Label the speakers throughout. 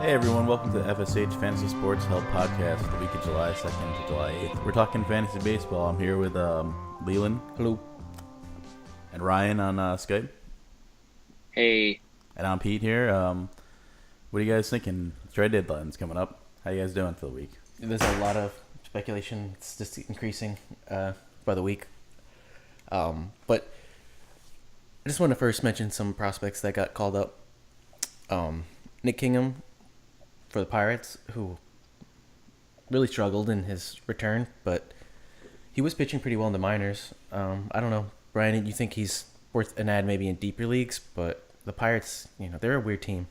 Speaker 1: Hey everyone, welcome to the FSH Fantasy Sports Help Podcast, the week of July 2nd to July 8th. We're talking fantasy baseball. I'm here with Leland.
Speaker 2: Hello.
Speaker 1: And Ryan on Skype.
Speaker 3: Hey,
Speaker 1: And I'm Pete here. What are you guys thinking? Trade deadline's coming up. How you guys doing for the week?
Speaker 2: There's a lot of speculation. It's just increasing by the week. But I just want to first mention some prospects that got called up. Nick Kingham for the Pirates, who really struggled in his return, but he was pitching pretty well in the minors. I don't know, Brian, you think he's worth an ad maybe in deeper leagues, but the Pirates, they're a weird team.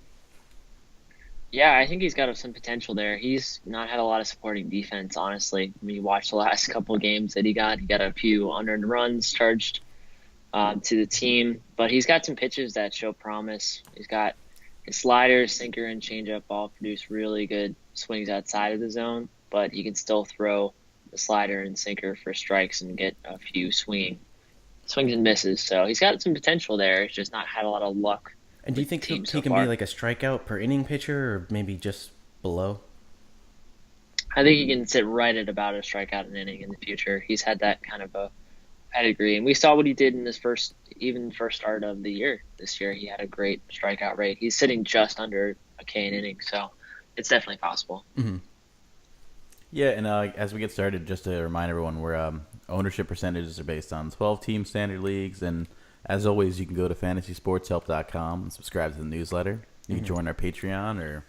Speaker 3: yeah, I think he's got some potential there. He's not had a lot of supporting defense, honestly. I mean, you watch the last couple of games that he got a few unearned runs charged to the team, but he's got some pitches that show promise. He's got his slider, sinker, and changeup all produce really good swings outside of the zone, but he can still throw the slider and sinker for strikes and get a few swings and misses. So he's got some potential there. He's just not had a lot of luck.
Speaker 2: And do you think he can be like a strikeout per inning pitcher, or maybe just below?
Speaker 3: I think he can sit right at about a strikeout an inning in the future. He's had that kind of a pedigree, and we saw what he did in his first start of the year. This year, he had a great strikeout rate. He's sitting just under a K an inning, so it's definitely possible.
Speaker 2: Mm-hmm.
Speaker 1: Yeah, and as we get started, just to remind everyone, we're ownership percentages are based on 12-team standard leagues, and as always, you can go to fantasysportshelp.com and subscribe to the newsletter. You can join our Patreon or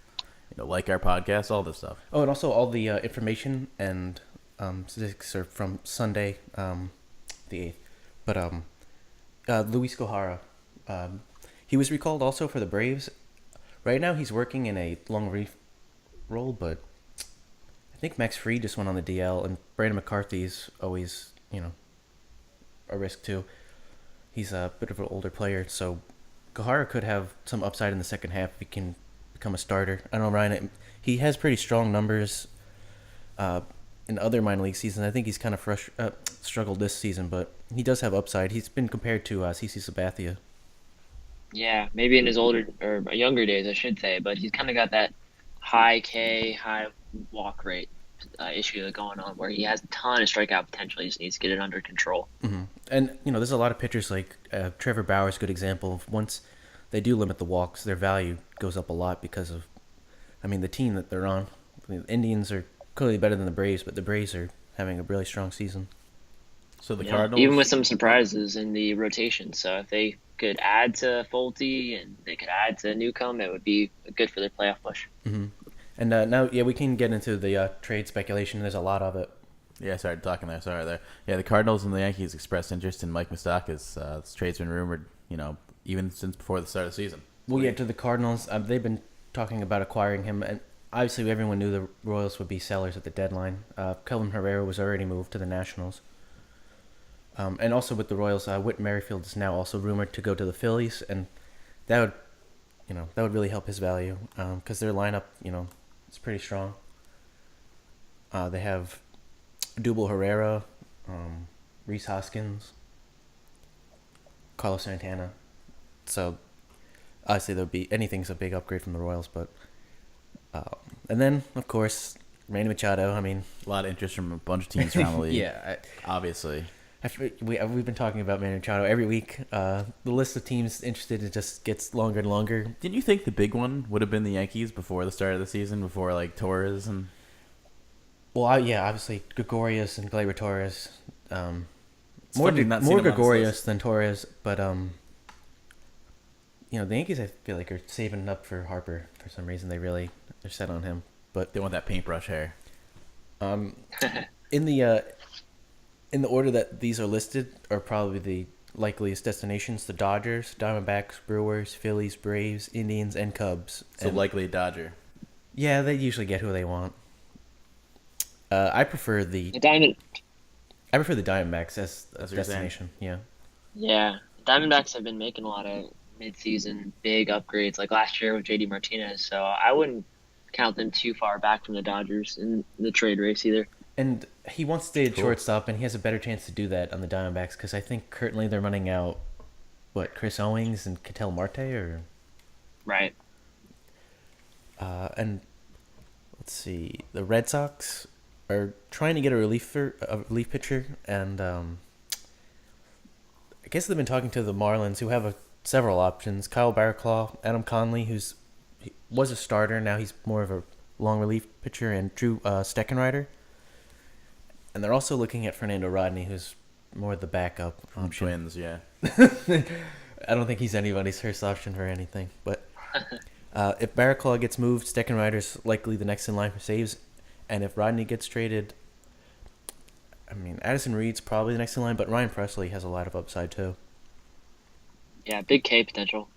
Speaker 1: like our podcast, all this stuff.
Speaker 2: Oh, and also all the information and statistics are from Sunday, the 8th. But Luis Gohara, he was recalled also for the Braves. Right now he's working in a long relief role, but I think Max Fried just went on the DL, and Brandon McCarthy's always, a risk too. He's a bit of an older player, so Gohara could have some upside in the second half if he can become a starter. I don't know, Ryan, he has pretty strong numbers in other minor league seasons. I think he's kind of struggled this season, but he does have upside. He's been compared to CC Sabathia.
Speaker 3: Yeah, maybe in his older or younger days, I should say, but he's kind of got that high K, high walk rate issue going on where he has a ton of strikeout potential. He just needs to get it under control.
Speaker 2: Mm-hmm. And, there's a lot of pitchers like Trevor Bauer's a good example of once they do limit the walks, their value goes up a lot because of, the team that they're on. The Indians are clearly better than the Braves, but the Braves are having a really strong season.
Speaker 1: So the Cardinals,
Speaker 3: even with some surprises in the rotation. So if they could add to Folty and they could add to Newcomb, it would be good for their playoff push.
Speaker 2: Mm-hmm. And now, we can get into the trade speculation. There's a lot of it.
Speaker 1: Yeah, I started talking there. Sorry there. Yeah, the Cardinals and the Yankees expressed interest in Mike Moustakas. This trade's been rumored, even since before the start of the season.
Speaker 2: Well, yeah, to the Cardinals, they've been talking about acquiring him, and obviously everyone knew the Royals would be sellers at the deadline. Kelvin Herrera was already moved to the Nationals. And also with the Royals, Whit Merrifield is now also rumored to go to the Phillies, and that would really help his value because their lineup, it's pretty strong. They have Dubal Herrera, Rhys Hoskins, Carlos Santana. So obviously there'll be anything's a big upgrade from the Royals, but and then of course Manny Machado.
Speaker 1: A lot of interest from a bunch of teams around the league.
Speaker 2: Yeah,
Speaker 1: obviously.
Speaker 2: We've been talking about Manny Machado every week. The list of teams interested just gets longer and longer.
Speaker 1: Didn't you think the big one would have been the Yankees before the start of the season, before Torres and?
Speaker 2: Well, obviously Gregorius and Gleyber Torres. More Gregorius than Torres, but the Yankees I feel like are saving up for Harper for some reason. They're set on him, but
Speaker 1: they want that paintbrush hair.
Speaker 2: In the order that these are listed are probably the likeliest destinations: the Dodgers, Diamondbacks, Brewers, Phillies, Braves, Indians, and Cubs.
Speaker 1: So likely a Dodger.
Speaker 2: Yeah, they usually get who they want. I prefer the Diamondbacks as a destination. Yeah.
Speaker 3: Yeah, Diamondbacks have been making a lot of mid-season big upgrades, like last year with JD Martinez. So I wouldn't count them too far back from the Dodgers in the trade race either.
Speaker 2: And he wants to stay at shortstop, and he has a better chance to do that on the Diamondbacks because I think currently they're running out, Chris Owings and Ketel Marte, or
Speaker 3: right.
Speaker 2: And let's see, the Red Sox are trying to get a relief pitcher, and I guess they've been talking to the Marlins, who have several options. Kyle Barraclough, Adam Conley, he was a starter, now he's more of a long relief pitcher, and Drew Steckenrider. And they're also looking at Fernando Rodney, who's more the backup option.
Speaker 1: Twins, yeah.
Speaker 2: I don't think he's anybody's first option for anything. But if Barraclough gets moved, Steckenrider's likely the next in line for saves. And if Rodney gets traded, I mean, Addison Reed's probably the next in line, but Ryan Presley has a lot of upside too.
Speaker 3: Yeah, big K potential.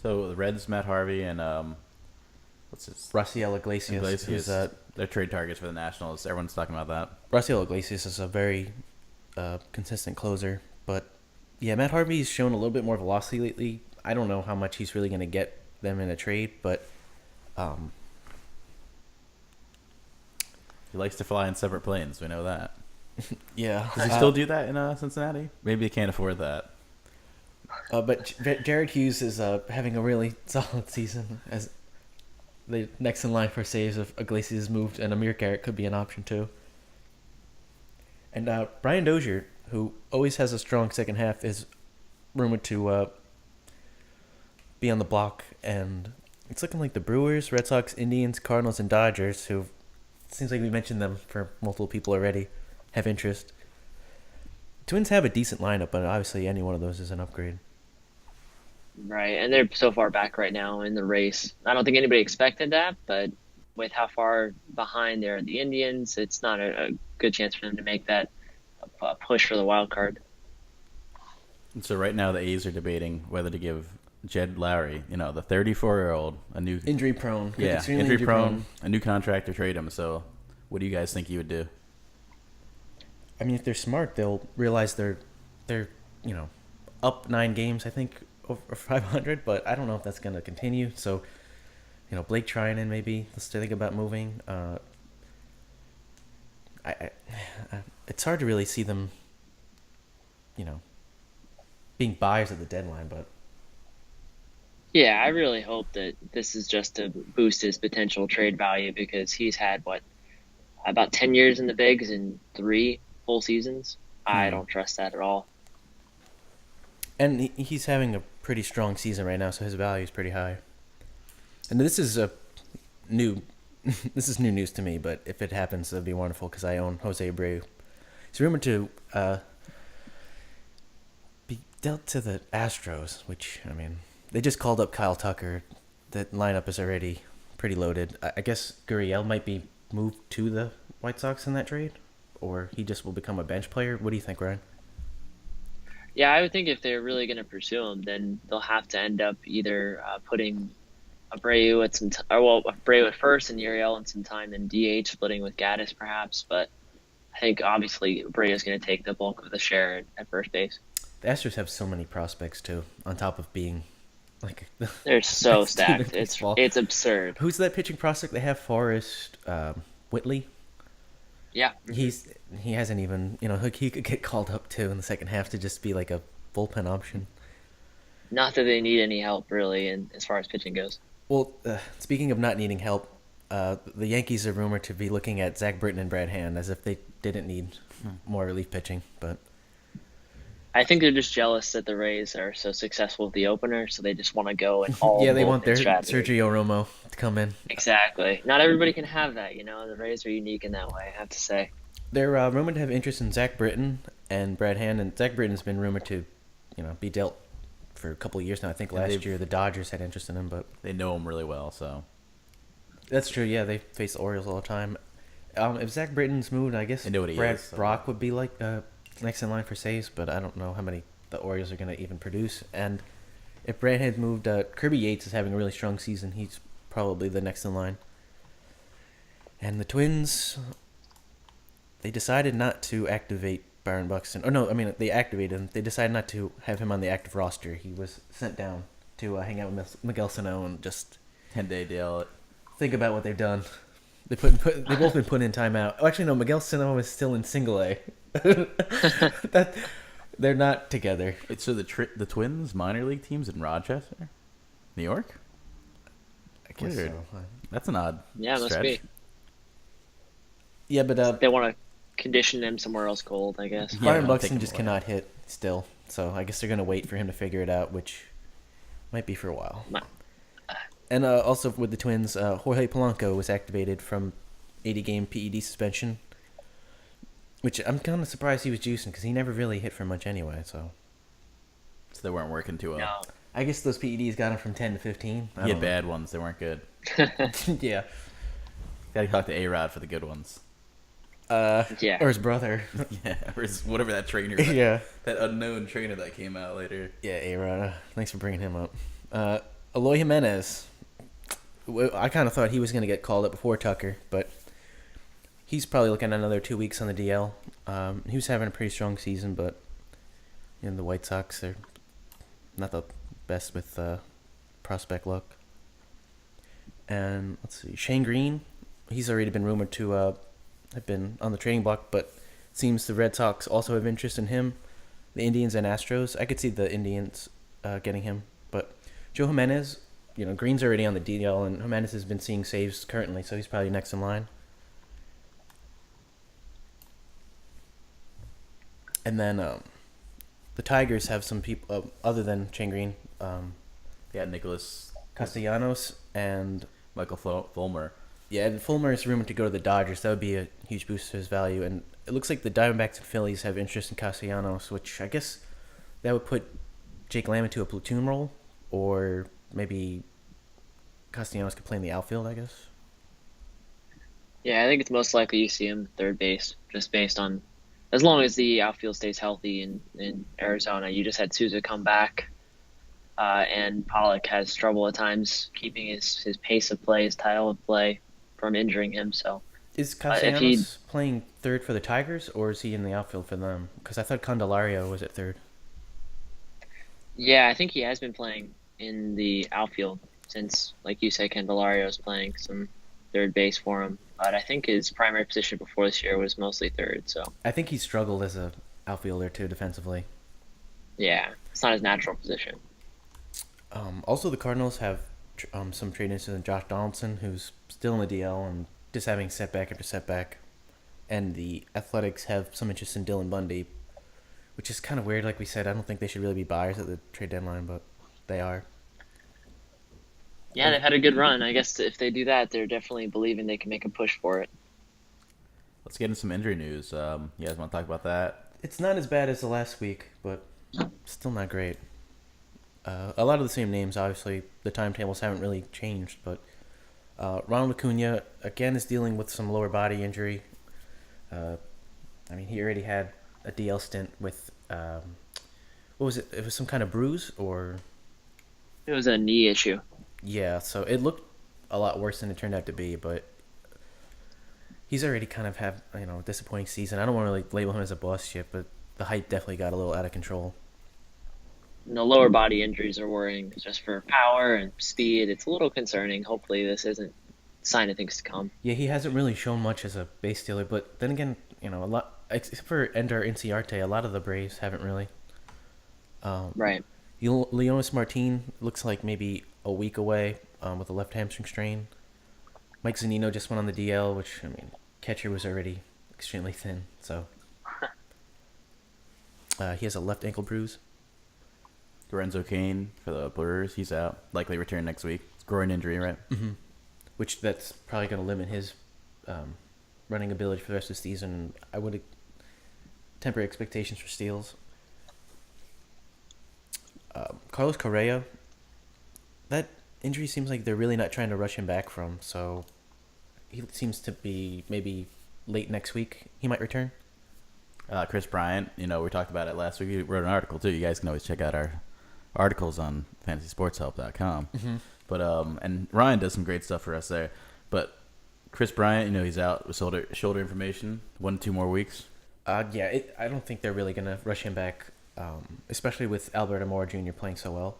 Speaker 1: So the Reds, Matt Harvey, and what's his?
Speaker 2: Raciel Iglesias. Who's,
Speaker 1: they're trade targets for the Nationals. Everyone's talking about that.
Speaker 2: Raciel Iglesias is a very consistent closer, but yeah, Matt Harvey's shown a little bit more velocity lately. I don't know how much he's really going to get them in a trade, but
Speaker 1: He likes to fly in separate planes. We know that.
Speaker 2: yeah.
Speaker 1: Does he still do that in Cincinnati? Maybe he can't afford that.
Speaker 2: But Jared Hughes is having a really solid season as the next in line for saves if Iglesias is moved, and Amir Garrett could be an option too. And Brian Dozier, who always has a strong second half, is rumored to be on the block, and it's looking like the Brewers, Red Sox, Indians, Cardinals, and Dodgers, who seems like we mentioned them for multiple people already, have interest. Twins have a decent lineup, but obviously any one of those is an upgrade.
Speaker 3: Right, and they're so far back right now in the race. I don't think anybody expected that, but with how far behind they are the Indians, it's not a good chance for them to make that push for the wild card.
Speaker 1: And so right now the A's are debating whether to give Jed Lowry, the 34-year-old, a new
Speaker 2: Injury prone.
Speaker 1: yeah,
Speaker 2: Extremely
Speaker 1: injury prone, a new contract to trade him. So, what do you guys think you would do?
Speaker 2: I mean, if they're smart, they'll realize they're up 9 games, I think, over 500. But I don't know if that's going to continue. So, Blake Trinan maybe. Let's think about moving. It's hard to really see them, being buyers at the deadline. But
Speaker 3: Yeah, I really hope that this is just to boost his potential trade value because he's had, about 10 years in the bigs and 3 full seasons. I don't trust that at all.
Speaker 2: And he's having a pretty strong season right now, so his value is pretty high. And this is new news to me, but if it happens, that'd be wonderful because I own Jose Abreu. He's rumored to be dealt to the Astros, which, I mean, they just called up Kyle Tucker. The lineup is already pretty loaded. I guess Gurriel might be moved to the White Sox in that trade, or he just will become a bench player. What do you think, Ryan?
Speaker 3: Yeah, I would think if they're really going to pursue him, then they'll have to end up either putting Abreu at Abreu at first and Uriel in some time, and DH splitting with Gaddis perhaps. But I think obviously Abreu is going to take the bulk of the share at first base.
Speaker 2: The Astros have so many prospects too, on top of being
Speaker 3: they're so
Speaker 2: best team in
Speaker 3: stacked.
Speaker 2: baseball.
Speaker 3: It's absurd.
Speaker 2: Who's that pitching prospect they have? Forrest Whitley.
Speaker 3: Yeah,
Speaker 2: He hasn't even he could get called up too in the second half to just be like a bullpen option.
Speaker 3: not that they need any help really, in as far as pitching goes.
Speaker 2: Well, speaking of not needing help, the Yankees are rumored to be looking at Zach Britton and Brad Hand as if they didn't need more relief pitching. But
Speaker 3: I think they're just jealous that the Rays are so successful with the opener, so they just want to go and all.
Speaker 2: yeah, they want their
Speaker 3: strategy.
Speaker 2: Sergio Romo to come in.
Speaker 3: Exactly. Not everybody can have that, The Rays are unique in that way, I have to say.
Speaker 2: They're rumored to have interest in Zach Britton and Brad Hand, and Zach Britton's been rumored to, be dealt for a couple of years now. I think last year the Dodgers had interest in him, but
Speaker 1: They know him really well, so
Speaker 2: that's true. Yeah, they face the Orioles all the time. If Zach Britton's moved, I guess
Speaker 1: They know what he
Speaker 2: Brad
Speaker 1: is, so-
Speaker 2: Brock would be like next in line for saves, but I don't know how many the Orioles are going to even produce. And if Brad had moved, Kirby Yates is having a really strong season. He's probably the next in line. And the Twins, they decided not to activate Byron Buxton. Oh, no, I mean, they activated him. They decided not to have him on the active roster. He was sent down to hang out with Miguel Sano and just
Speaker 1: 10-day deal.
Speaker 2: think about what they've done. They both been put in timeout. Oh, actually, no, Miguel Sano is still in single A. They're not together.
Speaker 1: So the Twins minor league teams in Rochester, New York.
Speaker 2: guess
Speaker 1: Weird.
Speaker 2: so.
Speaker 1: That's an odd
Speaker 3: Yeah, it must
Speaker 1: stretch.
Speaker 3: be.
Speaker 2: Yeah, but
Speaker 3: They want to condition him somewhere else cold, I guess.
Speaker 1: Yeah,
Speaker 2: Byron
Speaker 1: don't take
Speaker 2: Buxton
Speaker 1: him
Speaker 2: just
Speaker 1: away.
Speaker 2: cannot hit still, so I guess they're gonna wait for him to figure it out, which might be for a while.
Speaker 3: My-
Speaker 2: And also with the Twins, Jorge Polanco was activated from 80-game PED suspension, which I'm kind of surprised he was juicing because he never really hit for much anyway. So
Speaker 1: So they weren't working too well.
Speaker 3: No.
Speaker 2: I guess those PEDs got him from 10 to 15. I
Speaker 1: He had
Speaker 2: don't know.
Speaker 1: bad ones. They weren't good.
Speaker 2: Yeah.
Speaker 1: Gotta talk to A-Rod for the good ones.
Speaker 3: Yeah.
Speaker 2: Or his brother.
Speaker 1: Yeah, or whatever that trainer. That,
Speaker 2: Yeah.
Speaker 1: that unknown trainer that came out later.
Speaker 2: Yeah, A-Rod. Thanks for bringing him up. Eloy Jimenez. I kind of thought he was going to get called up before Tucker, but he's probably looking at another 2 weeks on the DL. He was having a pretty strong season, but the White Sox are not the best with prospect luck. And let's see, Shane Green. He's already been rumored to have been on the trading block, but it seems the Red Sox also have interest in him. The Indians and Astros. I could see the Indians getting him, but Joe Jimenez. Green's already on the DL, and Jimenez has been seeing saves currently, so he's probably next in line. And then the Tigers have some people other than Shane Green,
Speaker 1: Yeah, Nicholas
Speaker 2: Castellanos, and
Speaker 1: Michael Fulmer.
Speaker 2: yeah, and Fulmer is rumored to go to the Dodgers. That would be a huge boost to his value, and it looks like the Diamondbacks and Phillies have interest in Castellanos, which I guess that would put Jake Lamb into a platoon role, or maybe Castellanos could play in the outfield, I guess.
Speaker 3: Yeah, I think it's most likely you see him third base, just based on as long as the outfield stays healthy in Arizona. You just had Souza come back, and Pollock has trouble at times keeping his pace of play, his style of play from injuring him. So
Speaker 2: Is
Speaker 3: if
Speaker 2: Castellanos playing third for the Tigers, or is he in the outfield for them? Because I thought Candelario was at third.
Speaker 3: yeah, I think he has been playing in the outfield since, like you said, Candelario is playing some third base for him. But I think his primary position before this year was mostly third. So
Speaker 2: I think he struggled as a outfielder too defensively.
Speaker 3: yeah, it's not his natural position.
Speaker 2: Also, the Cardinals have some trade interest in Josh Donaldson, who's still in the DL and just having setback after setback. And the Athletics have some interest in Dylan Bundy, which is kind of weird. Like we said, I don't think they should really be buyers at the trade deadline, but they are.
Speaker 3: Yeah, they've had a good run. I guess if they do that, they're definitely believing they can make a push for it.
Speaker 1: Let's get into some injury news. You guys want to talk about that?
Speaker 2: It's not as bad as the last week, but still not great. A lot of the same names, obviously. The timetables haven't really changed, but Ronald Acuna, again, is dealing with some lower body injury. He already had a DL stint with, what was it? It was some kind of bruise, or...
Speaker 3: It was a knee issue.
Speaker 2: Yeah, so it looked a lot worse than it turned out to be, but he's already kind of had, a disappointing season. I don't want to label him as a bust yet, but the hype definitely got a little out of control.
Speaker 3: Lower body injuries are worrying just for power and speed. It's a little concerning. Hopefully this isn't a sign of things to come.
Speaker 2: Yeah, he hasn't really shown much as a base stealer, but then again, a lot, except for Ender Inciarte, a lot of the Braves haven't really.
Speaker 3: Right.
Speaker 2: Leonis Martin looks like maybe a week away with a left hamstring strain. Mike Zunino just went on the DL, which, catcher was already extremely thin, so. He has a left ankle bruise.
Speaker 1: Lorenzo Cain for the Brewers, he's out. Likely return next week. It's a groin injury, right?
Speaker 2: Mm-hmm. Which that's probably going to limit his running ability for the rest of the season. I would temper expectations for steals. Carlos Correa, that injury seems like they're really not trying to rush him back from, so he seems to be maybe late next week he might return.
Speaker 1: Chris Bryant, we talked about it last week. We wrote an article too. You guys can always check out our articles on fantasysportshelp.com.
Speaker 2: Mm-hmm.
Speaker 1: But and Ryan does some great stuff for us there. But Chris Bryant, he's out with shoulder inflammation. 1-2 more weeks.
Speaker 2: I don't think they're really going to rush him back, especially with Albert Amora Jr. playing so well.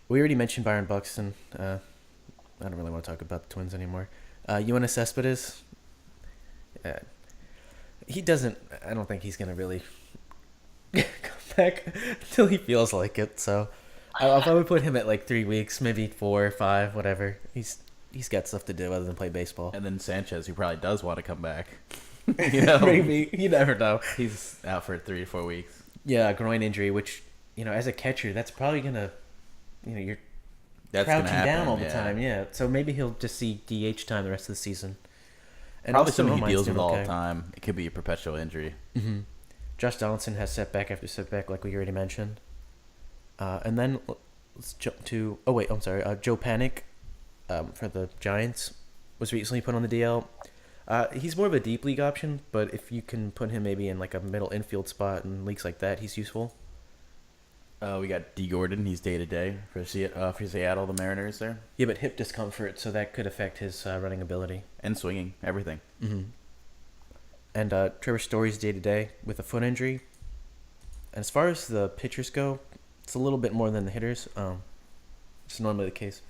Speaker 2: We already mentioned Byron Buxton. I don't really want to talk about the Twins anymore. Yoenis Cespedes, I don't think he's going to really come back until he feels like it. So I would put him at like 3 weeks, maybe 4 or 5, whatever. He's got stuff to do other than play baseball.
Speaker 1: And then Sanchez, who probably does want to come back. You know,
Speaker 2: Maybe, you never know.
Speaker 1: he's out for 3 to 4 weeks.
Speaker 2: Yeah, a groin injury, which as a catcher, that's probably gonna, you're
Speaker 1: That's gonna
Speaker 2: crouching
Speaker 1: happen,
Speaker 2: down all the
Speaker 1: yeah.
Speaker 2: time. Yeah, so maybe he'll just see DH time the rest of the season. And
Speaker 1: Probably
Speaker 2: also,
Speaker 1: something he
Speaker 2: Romines
Speaker 1: deals
Speaker 2: doing
Speaker 1: with all
Speaker 2: okay.
Speaker 1: the time. It could be a perpetual injury.
Speaker 2: Josh Donaldson has setback after setback, like we already mentioned. And then let's jump to. Oh wait, I'm sorry. Joe Panic, for the Giants, was recently put on the DL. He's more of a deep league option, but if you can put him maybe in like a middle infield spot in leagues like that, he's useful.
Speaker 1: We got D. Gordon. He's day to day for Seattle, the Mariners there,
Speaker 2: Yeah, but hip discomfort, so that could affect his running ability.
Speaker 1: and swinging everything.
Speaker 2: And Trevor Story's day to day with a foot injury. And as far as the pitchers go, it's a little bit more than the hitters. It's normally the case.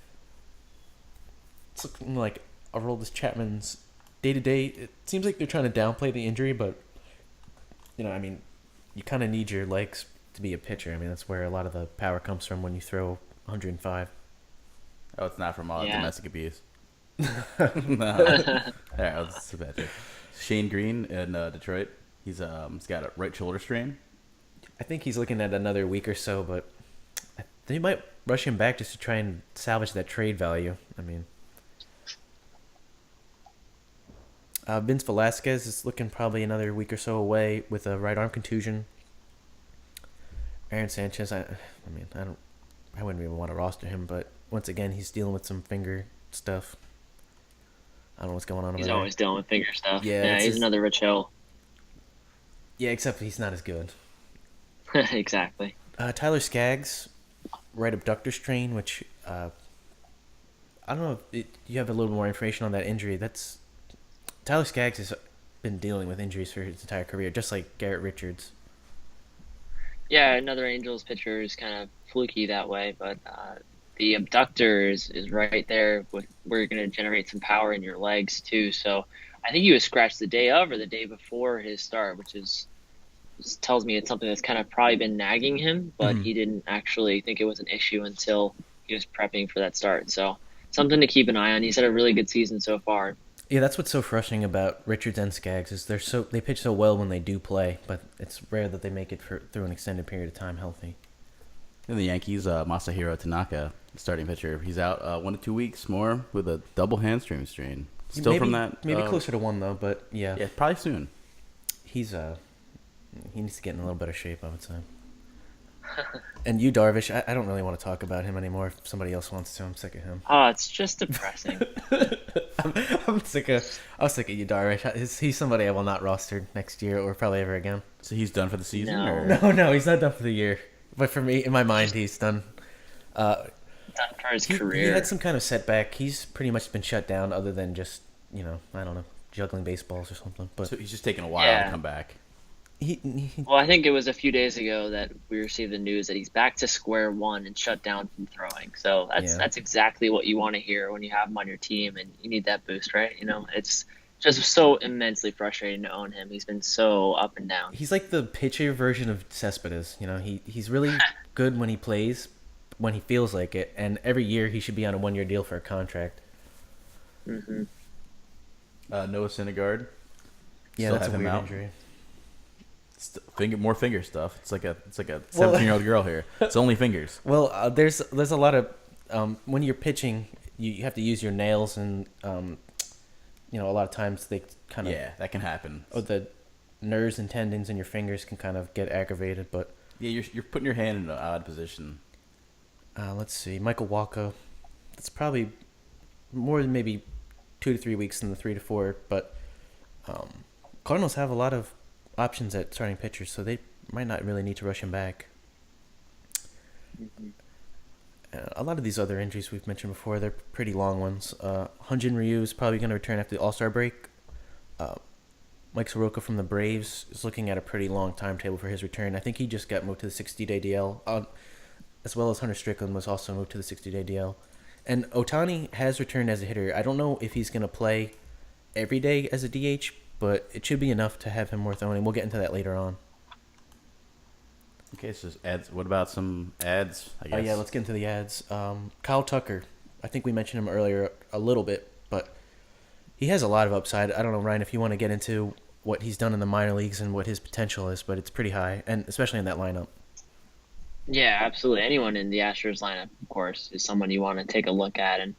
Speaker 2: It's looking like Aroldis Chapman's day to day. It seems like they're trying to downplay the injury, but you kind of need your legs to be a pitcher. I mean, that's where a lot of the power comes from when you throw 105.
Speaker 1: Oh, it's not from
Speaker 3: Yeah.
Speaker 1: domestic abuse. No. All right, that's a bad joke. Shane Green in Detroit. He's got a right shoulder strain.
Speaker 2: I think he's looking at another week or so, but they might rush him back just to try and salvage that trade value. I mean, Vince Velasquez is looking probably another week or so away with a right arm contusion. Aaron Sanchez, I wouldn't even want to roster him, but once again, he's dealing with some finger stuff. I don't know what's going on over
Speaker 3: He's
Speaker 2: there.
Speaker 3: always dealing with finger stuff.
Speaker 2: Yeah,
Speaker 3: Yeah,
Speaker 2: it's
Speaker 3: he's
Speaker 2: just-
Speaker 3: another Rich Hill.
Speaker 2: Yeah, except he's not as good.
Speaker 3: Exactly.
Speaker 2: Tyler Skaggs, right abductor strain, which I don't know if you have a little more information on that injury. Tyler Skaggs has been dealing with injuries for his entire career, just like Garrett Richards.
Speaker 3: Yeah, another Angels pitcher is kind of fluky that way, but the abductor is right there with where you're going to generate some power in your legs too. So I think he was scratched the day of or the day before his start, which tells me it's something that's kind of probably been nagging him, but he didn't actually think it was an issue until he was prepping for that start. So something to keep an eye on. He's had a really good season so far.
Speaker 2: Yeah, that's what's so frustrating about Richards and Skaggs is they pitch so well when they do play, but it's rare that they make it through an extended period of time healthy.
Speaker 1: In the Yankees, Masahiro Tanaka, starting pitcher, he's out 1 to 2 weeks more with a double hamstring strain. Still
Speaker 2: maybe,
Speaker 1: from that?
Speaker 2: maybe closer to 1 though, but yeah,
Speaker 1: Yeah, probably soon.
Speaker 2: he needs to get in a little better shape, I would say. And you, Darvish, I don't really want to talk about him anymore. If somebody else wants to, I'm sick of him.
Speaker 3: Oh, it's just depressing.
Speaker 2: I'm sick of you, Darvish. He's somebody I will not roster next year or probably ever again.
Speaker 1: So he's done for the season?
Speaker 3: No.
Speaker 1: Or?
Speaker 2: No, he's not done for the year. But for me, in my mind, he's done.
Speaker 3: Done for his
Speaker 2: He
Speaker 3: career.
Speaker 2: had some kind of setback. He's pretty much been shut down, other than just I don't know, juggling baseballs or something. But
Speaker 1: So he's just taking a while
Speaker 3: Yeah.
Speaker 1: to come back.
Speaker 2: he
Speaker 3: Well, I think it was a few days ago that we received the news that he's back to square one and shut down from throwing. So that's exactly what you want to hear when you have him on your team and you need that boost, right? It's just so immensely frustrating to own him. He's been so up and down.
Speaker 2: he's like the pitcher version of Cespedes. He's really good when he plays, when he feels like it, and every year he should be on a 1-year deal for a contract.
Speaker 3: Hmm.
Speaker 1: Noah Syndergaard.
Speaker 2: Yeah,
Speaker 1: Still
Speaker 2: that's a
Speaker 1: have him
Speaker 2: weird
Speaker 1: out.
Speaker 2: injury.
Speaker 1: More finger stuff. It's like a 17-year-old girl here. It's only fingers.
Speaker 2: Well, there's a lot of when you're pitching, you have to use your nails, and a lot of times they kind of
Speaker 1: Yeah, that can happen.
Speaker 2: the nerves and tendons in your fingers can kind of get aggravated. But
Speaker 1: Yeah, you're putting your hand in an odd position.
Speaker 2: let's see, Michael Walker, that's probably more than maybe 2 to 3 weeks than the 3 to 4. But Cardinals have a lot of options at starting pitchers, so they might not really need to rush him back. A lot of these other injuries we've mentioned before, they're pretty long ones. Hyun-Jin Ryu is probably going to return after the All-Star break. Mike Soroka from the Braves is looking at a pretty long timetable for his return. I think he just got moved to the 60-day DL, as well as Hunter Strickland was also moved to the 60-day DL. And Ohtani has returned as a hitter. I don't know if he's going to play every day as a DH, but it should be enough to have him worth owning. We'll get into that later on.
Speaker 1: Okay, so ads. What about some ads? I
Speaker 2: Oh
Speaker 1: guess.
Speaker 2: yeah, let's get into the ads. Kyle Tucker, I think we mentioned him earlier a little bit, but he has a lot of upside. I don't know, Ryan, if you want to get into what he's done in the minor leagues and what his potential is, but it's pretty high, and especially in that lineup.
Speaker 3: Yeah, absolutely. Anyone in the Astros lineup, of course, is someone you want to take a look at, and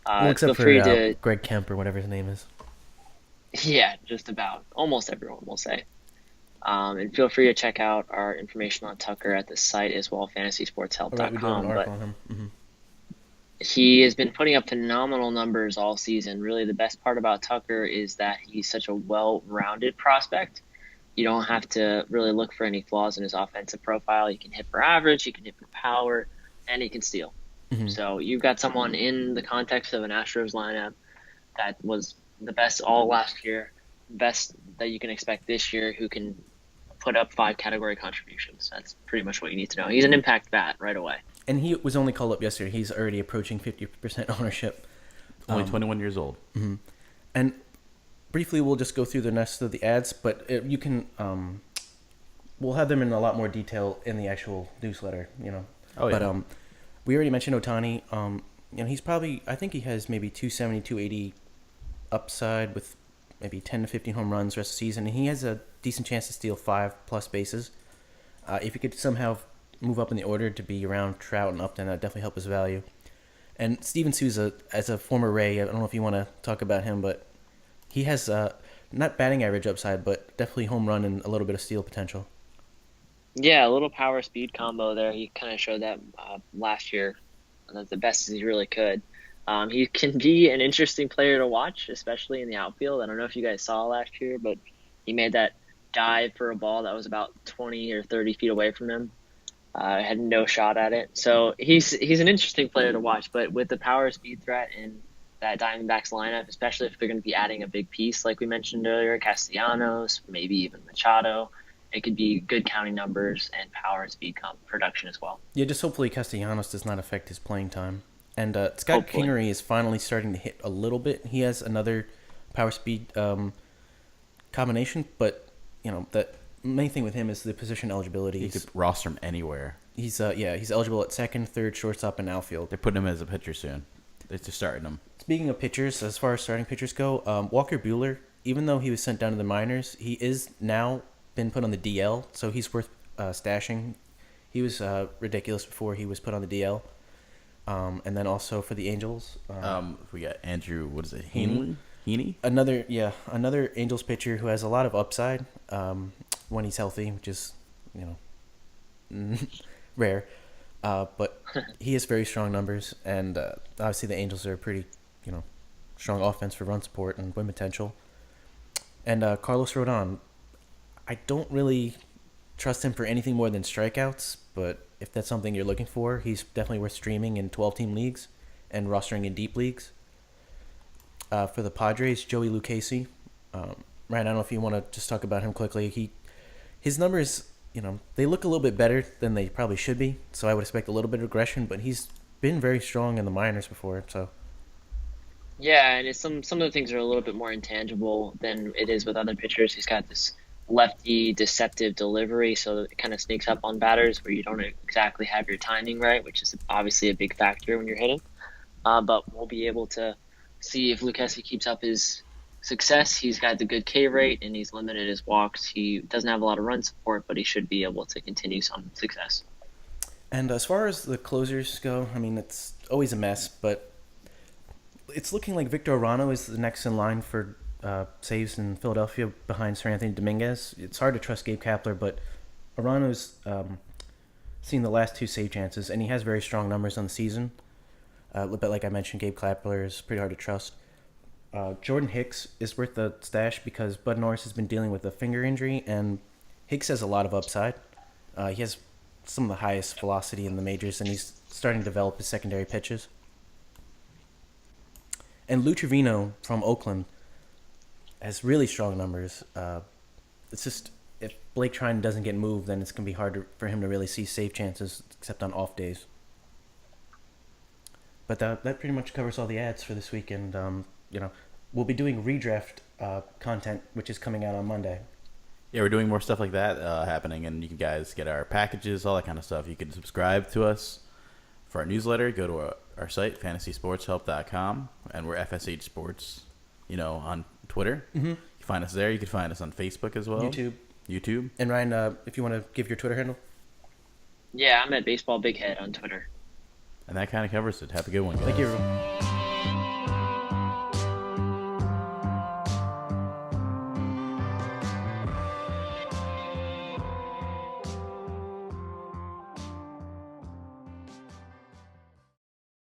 Speaker 2: Well, except
Speaker 3: feel
Speaker 2: for
Speaker 3: free to,
Speaker 2: Greg Kemp or whatever his name is.
Speaker 3: yeah, just about almost everyone will say. And feel free to check out our information on Tucker at the site as well,
Speaker 2: All right, we do have an
Speaker 3: fantasysportshelp.com. But
Speaker 2: article on him.
Speaker 3: he has been putting up phenomenal numbers all season. Really, the best part about Tucker is that he's such a well-rounded prospect. You don't have to really look for any flaws in his offensive profile. He can hit for average, he can hit for power, and he can steal.
Speaker 2: Mm-hmm.
Speaker 3: So you've got someone in the context of an Astros lineup that was the best all last year, best that you can expect this year, who can put up 5 category contributions. That's pretty much what you need to know. He's an impact bat right away.
Speaker 2: And he was only called up yesterday. He's already approaching 50% ownership.
Speaker 1: Only 21 years old.
Speaker 2: And briefly, we'll just go through the rest of the ads, but you can, we'll have them in a lot more detail in the actual newsletter, you know.
Speaker 1: Oh, yeah.
Speaker 2: But we already mentioned Ohtani. He's probably, I think he has maybe 270, 280 upside with maybe 10 to 15 home runs rest of the season. And he has a decent chance to steal 5+ bases. If he could somehow move up in the order to be around Trout and Upton, that would definitely help his value. And Steven Souza, as a former Ray, I don't know if you want to talk about him, but he has not batting average upside, but definitely home run and a little bit of steal potential.
Speaker 3: Yeah, a little power speed combo there. He kind of showed that last year, the best as he really could. He can be an interesting player to watch, especially in the outfield. I don't know if you guys saw last year, but he made that dive for a ball that was about 20 or 30 feet away from him. Had no shot at it. So he's an interesting player to watch, but with the power speed threat in that Diamondbacks lineup, especially if they're going to be adding a big piece like we mentioned earlier, Castellanos, maybe even Machado, it could be good counting numbers and power and speed production as well.
Speaker 2: Yeah, just hopefully Castellanos does not affect his playing time. And Scott
Speaker 3: Hopefully.
Speaker 2: Kingery is finally starting to hit a little bit. He has another power speed combination, but the main thing with him is the position eligibility.
Speaker 1: You could roster him anywhere.
Speaker 2: He's eligible at second, third, shortstop, and outfield.
Speaker 1: They're putting him as a pitcher soon. They're just starting him.
Speaker 2: Speaking of pitchers, as far as starting pitchers go, Walker Buehler, even though he was sent down to the minors, he is now been put on the DL, so he's worth stashing. He was ridiculous before he was put on the DL. And then also for the Angels,
Speaker 1: We got Andrew. What is it?
Speaker 2: Heaney?
Speaker 1: Heaney.
Speaker 2: Another Angels pitcher who has a lot of upside when he's healthy, which is rare. But he has very strong numbers, and obviously the Angels are a pretty strong offense for run support and win potential. And Carlos Rodon, I don't really trust him for anything more than strikeouts, but if that's something you're looking for, he's definitely worth streaming in 12-team leagues and rostering in deep leagues. For the Padres, Joey Lucchesi. Ryan, I don't know if you want to just talk about him quickly. His numbers, they look a little bit better than they probably should be, so I would expect a little bit of regression, but he's been very strong in the minors before, so...
Speaker 3: Yeah, and some of the things are a little bit more intangible than it is with other pitchers. He's got this lefty deceptive delivery, so it kind of sneaks up on batters where you don't exactly have your timing right, which is obviously a big factor when you're hitting. But we'll be able to see if Lucchesi keeps up his success. He's got the good K rate, and he's limited his walks. He doesn't have a lot of run support, but he should be able to continue some success.
Speaker 2: And as far as the closers go, I mean, it's always a mess, but it's looking like Victor Arano is the next in line for saves in Philadelphia behind Sir Anthony Dominguez. It's hard to trust Gabe Kapler, but Arano's seen the last 2 save chances, and he has very strong numbers on the season. But like I mentioned, Gabe Kapler is pretty hard to trust. Jordan Hicks is worth the stash because Bud Norris has been dealing with a finger injury, and Hicks has a lot of upside. He has some of the highest velocity in the majors, and he's starting to develop his secondary pitches. And Lou Trevino from Oakland has really strong numbers. It's just if Blake Trine doesn't get moved, then it's going to be hard for him to really see save chances except on off days. But that pretty much covers all the ads for this week, and we'll be doing redraft content, which is coming out on Monday.
Speaker 1: Yeah, we're doing more stuff like that happening, and you can guys get our packages, all that kind of stuff. You can subscribe to us for our newsletter. Go to our site, fantasysportshelp.com, and we're FSH Sports, on Twitter. You can find us there. You can find us on Facebook as well. YouTube.
Speaker 2: And Ryan, if you want to give your Twitter handle.
Speaker 3: Yeah, I'm at Baseball Big Head on Twitter.
Speaker 1: And that kind of covers it. Have a good one, guys.
Speaker 2: Thank you, everyone.